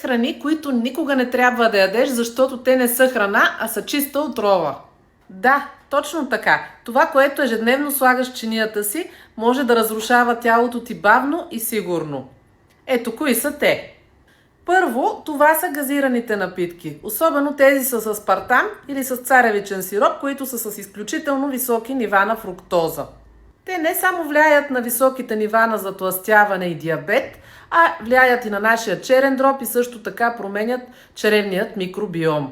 храни, които никога не трябва да ядеш, защото те не са храна, а са чиста отрова. Да, точно така. Това, което ежедневно слагаш в чинията си, може да разрушава тялото ти бавно и сигурно. Ето кои са те. Първо, това са газираните напитки. Особено тези с аспартам или с царевичен сироп, които са с изключително високи нива на фруктоза. Те не само влияят на високите нива на затлъстяване и диабет, а влияят и на нашия черен дроб и също така променят чревният микробиом.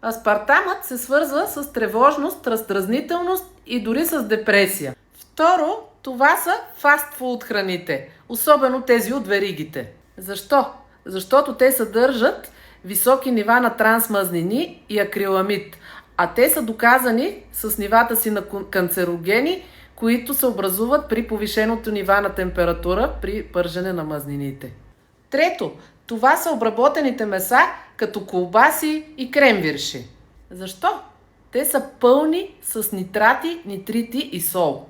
Аспартамът се свързва с тревожност, раздразнителност и дори с депресия. Второ, това са фастфуд храните, особено тези от веригите. Защо? Защото те съдържат високи нива на трансмазнини и акриламид, а те са доказани с нивата си на канцерогени, които се образуват при повишеното нива на температура при пържене на мазнините. Трето, това са обработените меса, като колбаси и кремвирши. Защо? Те са пълни с нитрати, нитрити и сол.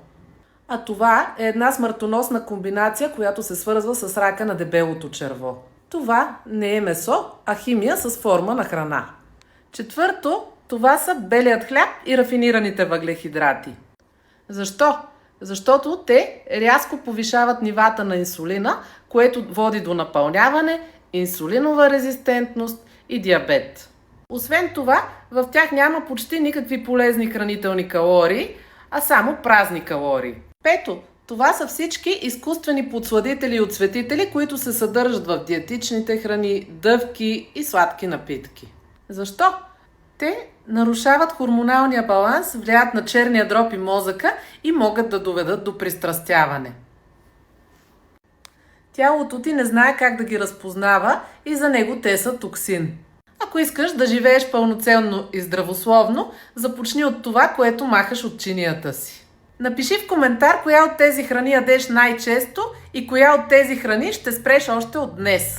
А това е една смъртоносна комбинация, която се свързва с рака на дебелото черво. Това не е месо, а химия с форма на храна. Четвърто, това са белият хляб и рафинираните въглехидрати. Защо? Защото те рязко повишават нивата на инсулина, което води до напълняване, инсулинова резистентност и диабет. Освен това, в тях няма почти никакви полезни хранителни калории, а само празни калории. Пето, това са всички изкуствени подсладители и отцветители, които се съдържат в диетичните храни, дъвки и сладки напитки. Защо? Те нарушават хормоналния баланс, влияят на черния дроб и мозъка и могат да доведат до пристрастяване. Тялото ти не знае как да ги разпознава и за него те са токсин. Ако искаш да живееш пълноценно и здравословно, започни от това, което махаш от чинията си. Напиши в коментар коя от тези храни ядеш най-често и коя от тези храни ще спреш още от днес.